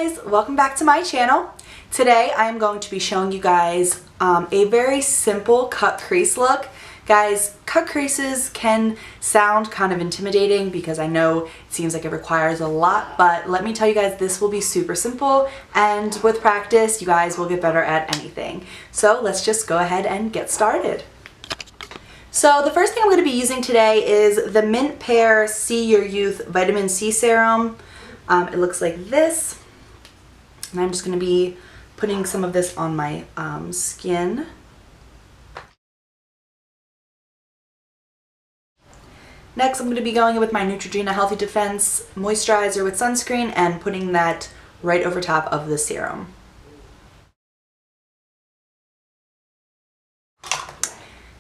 guys, welcome back to my channel. Today I am going to be showing you guys a very simple cut crease look. Guys, cut creases can sound kind of intimidating because I know it seems like it requires a lot, but let me tell you guys, this will be super simple, and with practice you guys will get better at anything. So let's just go ahead and get started. So the first thing I'm going to be using today is the Mint Pear See Your Youth Vitamin C Serum. It looks like this, and I'm just going to be putting some of this on my skin. Next, I'm going to be going in with my Neutrogena Healthy Defense Moisturizer with sunscreen and putting that right over top of the serum.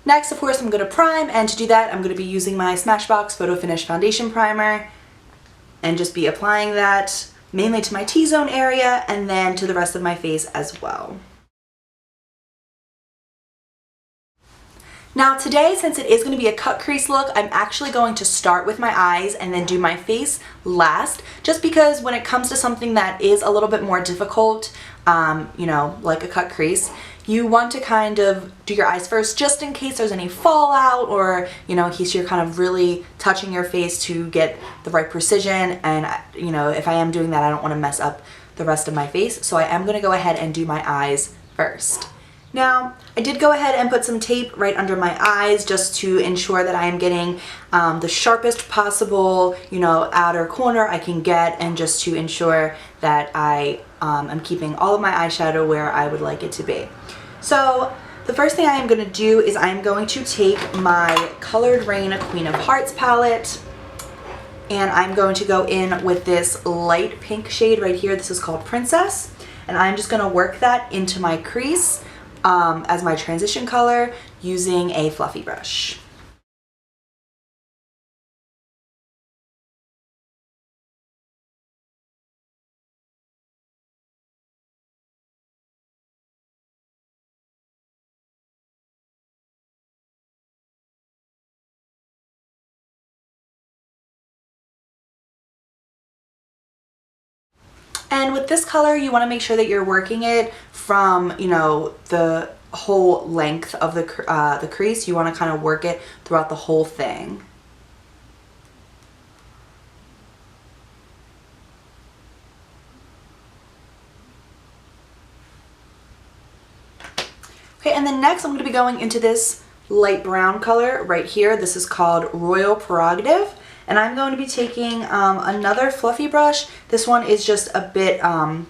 Next, of course, I'm going to prime, and to do that, I'm going to be using my Smashbox Photo Finish Foundation Primer and just be applying that mainly to my T-zone area and then to the rest of my face as well. Now today, since it is going to be a cut crease look, I'm actually going to start with my eyes and then do my face last, just because when it comes to something that is a little bit more difficult, you know, like a cut crease, you want to kind of do your eyes first just in case there's any fallout, or, you know, in case you're kind of really touching your face to get the right precision. And, you know, if I am doing that, I don't want to mess up the rest of my face. So I am going to go ahead and do my eyes first. Now, I did go ahead and put some tape right under my eyes just to ensure that I am getting the sharpest possible, you know, outer corner I can get, and just to ensure that I am keeping all of my eyeshadow where I would like it to be. So the first thing I am going to do is I am going to take my Colored Rain Queen of Hearts palette, and I'm going to go in with this light pink shade right here. This is called Princess, and I'm just going to work that into my crease as my transition color using a fluffy brush. And with this color, you want to make sure that you're working it from, you know, the whole length of the crease. You want to kind of work it throughout the whole thing. Okay, and then next I'm going to be going into this light brown color right here. This is called Royal Prerogative. And I'm going to be taking another fluffy brush. This one is just a bit kind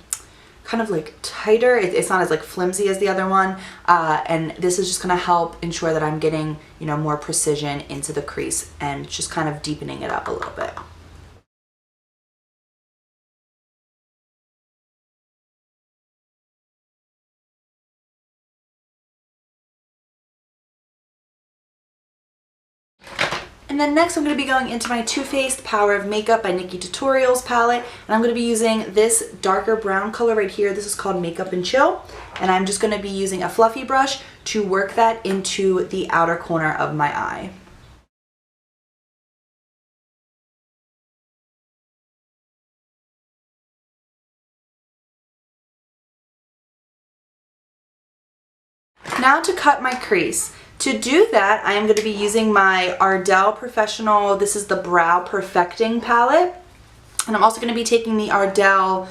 of like tighter. It's not as like flimsy as the other one. And this is just going to help ensure that I'm getting, you know, more precision into the crease and just kind of deepening it up a little bit. And then next I'm going to be going into my Too Faced Power of Makeup by Nikkie Tutorials palette, and I'm going to be using this darker brown color right here. This is called Makeup and Chill, and I'm just going to be using a fluffy brush to work that into the outer corner of my eye. Now to cut my crease. To do that, I am going to be using my Ardell Professional, this is the Brow Perfecting palette. And I'm also going to be taking the Ardell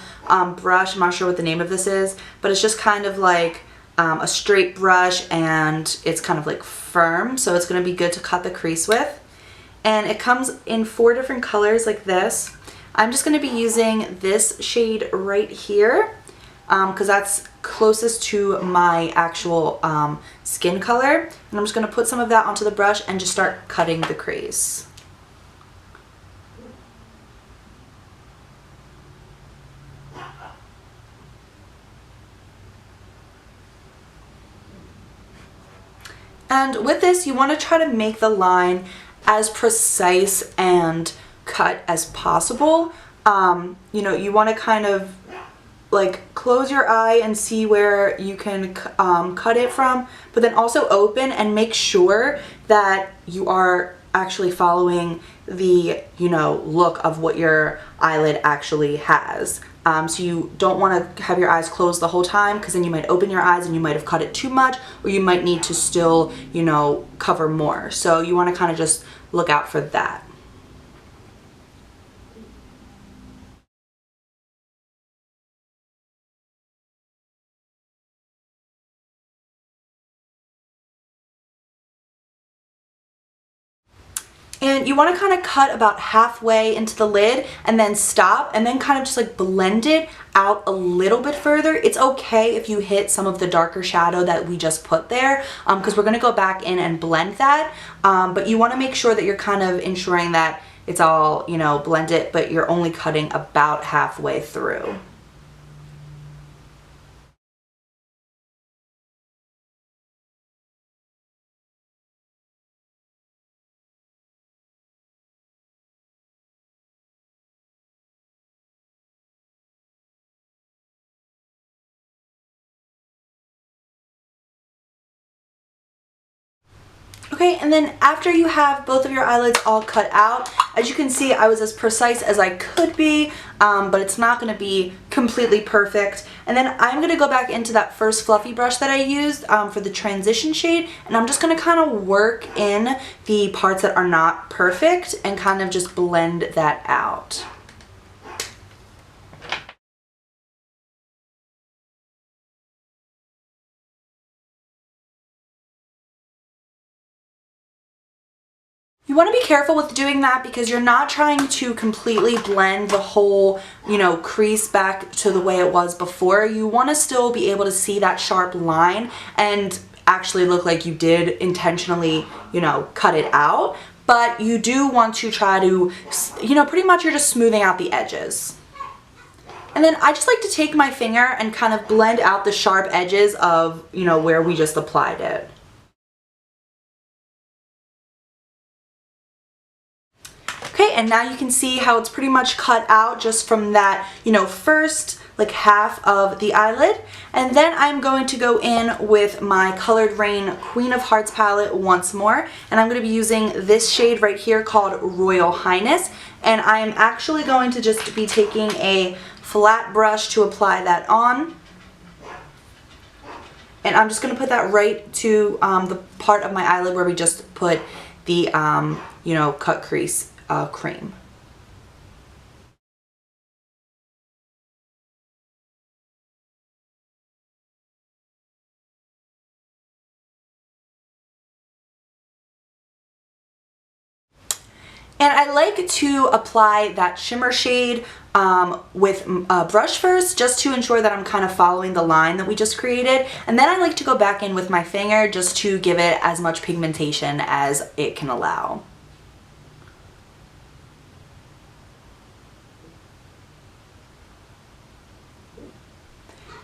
brush. I'm not sure what the name of this is, but it's just kind of like a straight brush, and it's kind of like firm, so it's going to be good to cut the crease with. And it comes in 4 different colors like this. I'm just going to be using this shade right here, because that's closest to my actual skin color, and I'm just going to put some of that onto the brush and just start cutting the crease. And with this, you want to try to make the line as precise and cut as possible. You know, you want to kind of like close your eye and see where you can cut it from, but then also open and make sure that you are actually following the, you know, look of what your eyelid actually has. So you don't want to have your eyes closed the whole time, because then you might open your eyes and you might have cut it too much, or you might need to still, you know, cover more. So you want to kind of just look out for that. And you want to kind of cut about halfway into the lid and then stop, and then kind of just like blend it out a little bit further. It's okay if you hit some of the darker shadow that we just put there, because we're going to go back in and blend that. But you want to make sure that you're kind of ensuring that it's all, you know, blended, but you're only cutting about halfway through. Okay, and then after you have both of your eyelids all cut out, as you can see, I was as precise as I could be, but it's not going to be completely perfect. And then I'm going to go back into that first fluffy brush that I used for the transition shade, and I'm just going to kind of work in the parts that are not perfect and kind of just blend that out. You want to be careful with doing that, because you're not trying to completely blend the whole, you know, crease back to the way it was before. You want to still be able to see that sharp line and actually look like you did intentionally, you know, cut it out. But you do want to try to, you know, pretty much you're just smoothing out the edges. And then I just like to take my finger and kind of blend out the sharp edges of, you know, where we just applied it. Okay, and now you can see how it's pretty much cut out just from that, you know, first like half of the eyelid. And then I'm going to go in with my Colored Rain Queen of Hearts palette once more. And I'm going to be using this shade right here called Royal Highness. And I am actually going to just be taking a flat brush to apply that on. And I'm just going to put that right to the part of my eyelid where we just put the, you know, cut crease cream. And I like to apply that shimmer shade with a brush first, just to ensure that I'm kind of following the line that we just created. And then I like to go back in with my finger just to give it as much pigmentation as it can allow.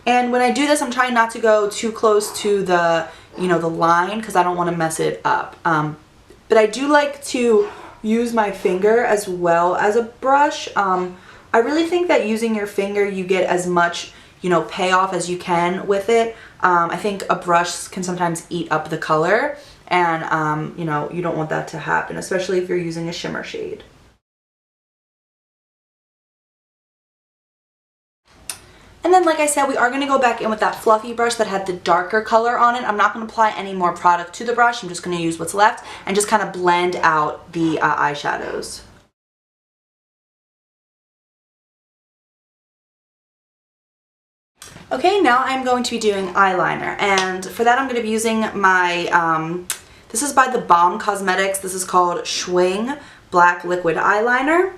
And when I do this, I'm trying not to go too close to the, you know, the line, because I don't want to mess it up. But I do like to use my finger as well as a brush. I really think that using your finger, you get as much, you know, payoff as you can with it. I think a brush can sometimes eat up the color, and you know, you don't want that to happen, especially if you're using a shimmer shade. And then, like I said, we are going to go back in with that fluffy brush that had the darker color on it. I'm not going to apply any more product to the brush. I'm just going to use what's left and just kind of blend out the eyeshadows. Okay, now I'm going to be doing eyeliner, and for that I'm going to be using my, this is by the Balm Cosmetics. This is called Schwing Black Liquid Eyeliner,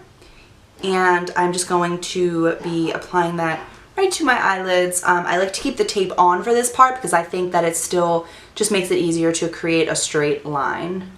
and I'm just going to be applying that right to my eyelids. I like to keep the tape on for this part because I think that it still just makes it easier to create a straight line.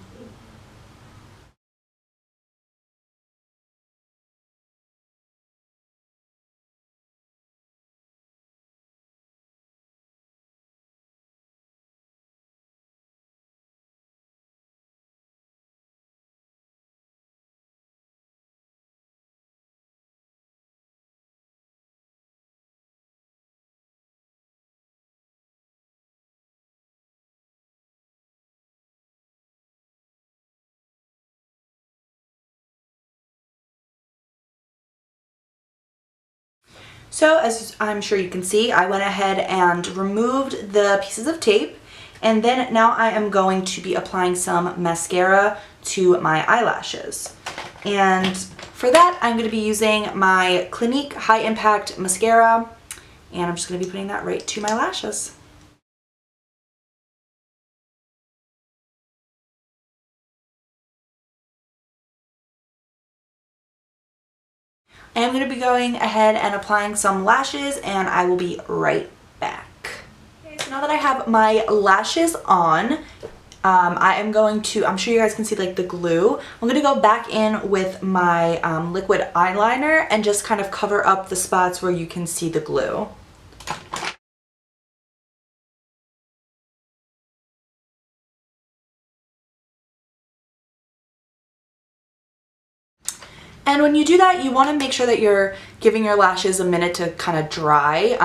So as I'm sure you can see, I went ahead and removed the pieces of tape, and then now I am going to be applying some mascara to my eyelashes. And for that, I'm going to be using my Clinique High Impact Mascara, and I'm just going to be putting that right to my lashes. I am going to be going ahead and applying some lashes, and I will be right back. Okay, so now that I have my lashes on, I am going to, I'm sure you guys can see like the glue. I'm going to go back in with my liquid eyeliner and just kind of cover up the spots where you can see the glue. And when you do that, you want to make sure that you're giving your lashes a minute to kind of dry.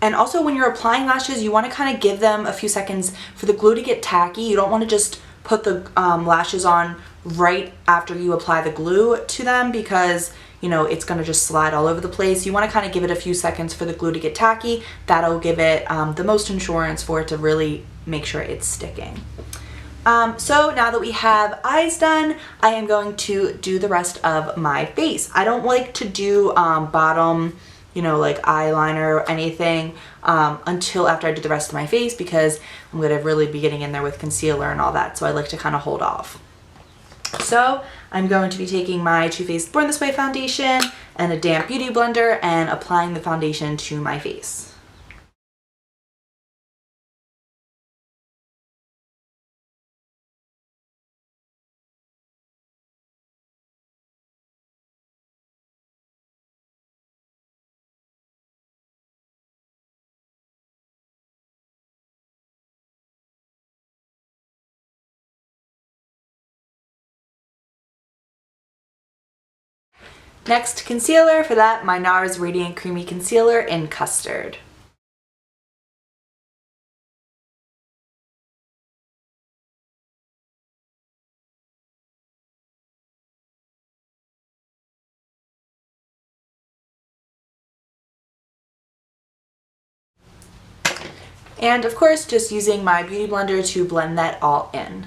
And also when you're applying lashes, you want to kind of give them a few seconds for the glue to get tacky. You don't want to just put the lashes on right after you apply the glue to them, because you know it's going to just slide all over the place. You want to kind of give it a few seconds for the glue to get tacky. That'll give it the most insurance for it to really make sure it's sticking. So now that we have eyes done, I am going to do the rest of my face. I don't like to do bottom, you know, like eyeliner or anything until after I do the rest of my face, because I'm going to really be getting in there with concealer and all that. So I like to kind of hold off. So I'm going to be taking my Too Faced Born This Way foundation and a damp beauty blender and applying the foundation to my face. Next, concealer. For that, my NARS Radiant Creamy Concealer in Custard. And of course, just using my beauty blender to blend that all in.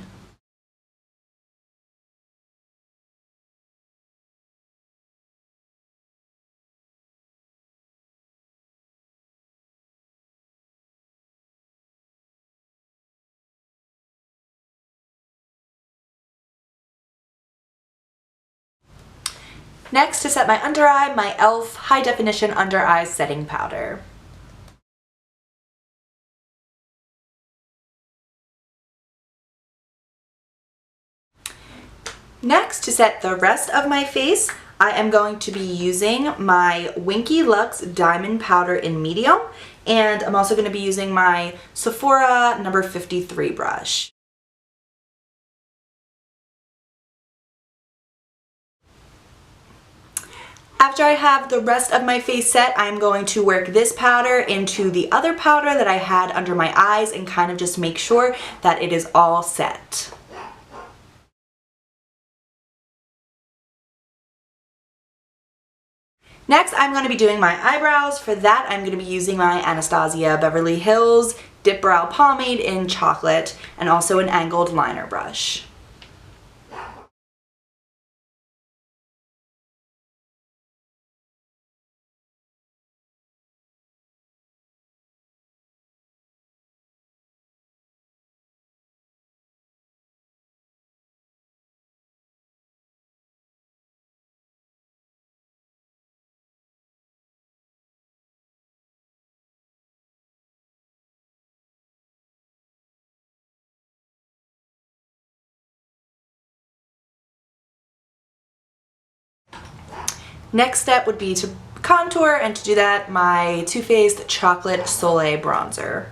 Next, to set my under eye, my e.l.f. High Definition Under Eye Setting Powder. Next, to set the rest of my face, I am going to be using my Winky Lux Diamond Powder in Medium, and I'm also going to be using my Sephora number 53 brush. After I have the rest of my face set, I'm going to work this powder into the other powder that I had under my eyes and kind of just make sure that it is all set. Next, I'm going to be doing my eyebrows. For that, I'm going to be using my Anastasia Beverly Hills Dip Brow Pomade in Chocolate and also an angled liner brush. Next step would be to contour, and to do that, my Too Faced Chocolate Soleil Bronzer.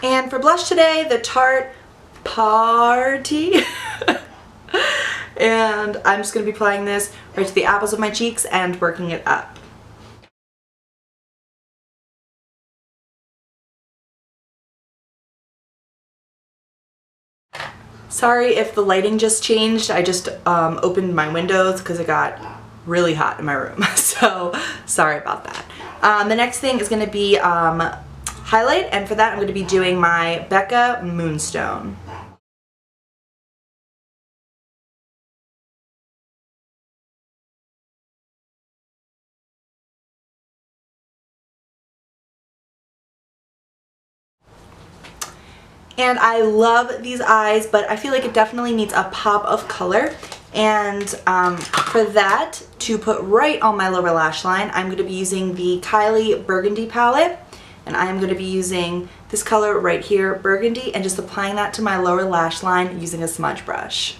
And for blush today, the Tarte Party and I'm just going to be applying this right to the apples of my cheeks and working it up. Sorry if the lighting just changed. I just opened my windows because it got really hot in my room. So sorry about that. The next thing is going to be highlight, and for that I'm going to be doing my Becca Moonstone. And I love these eyes, but I feel like it definitely needs a pop of color. And for that, to put right on my lower lash line, I'm going to be using the Kylie Burgundy palette. And I am going to be using this color right here, Burgundy, and just applying that to my lower lash line using a smudge brush.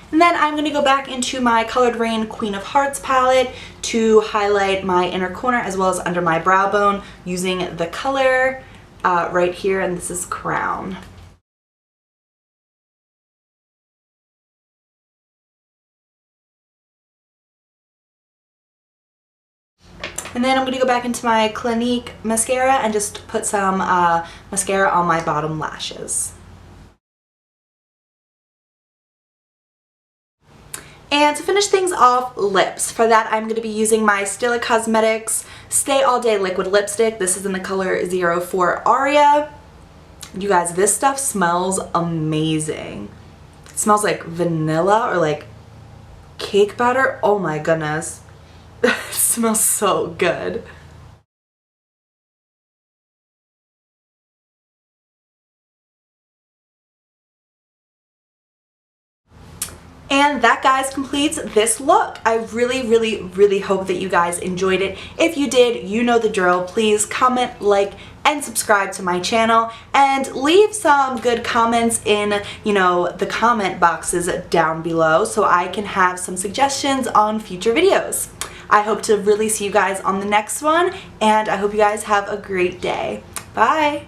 And then I'm going to go back into my Colored Rain Queen of Hearts palette to highlight my inner corner as well as under my brow bone using the color right here, and this is Crown. And then I'm going to go back into my Clinique mascara and just put some mascara on my bottom lashes. And to finish things off, lips. For that, I'm going to be using my Stila Cosmetics Stay All Day Liquid Lipstick. This is in the color 04 Aria. You guys, this stuff smells amazing. It smells like vanilla or like cake batter. Oh my goodness. It smells so good. And that, guys, completes this look. I really hope that you guys enjoyed it. If you did, you know the drill. Please comment, like, and subscribe to my channel, and leave some good comments in, you know, the comment boxes down below so I can have some suggestions on future videos. I hope to really see you guys on the next one, and I hope you guys have a great day. Bye!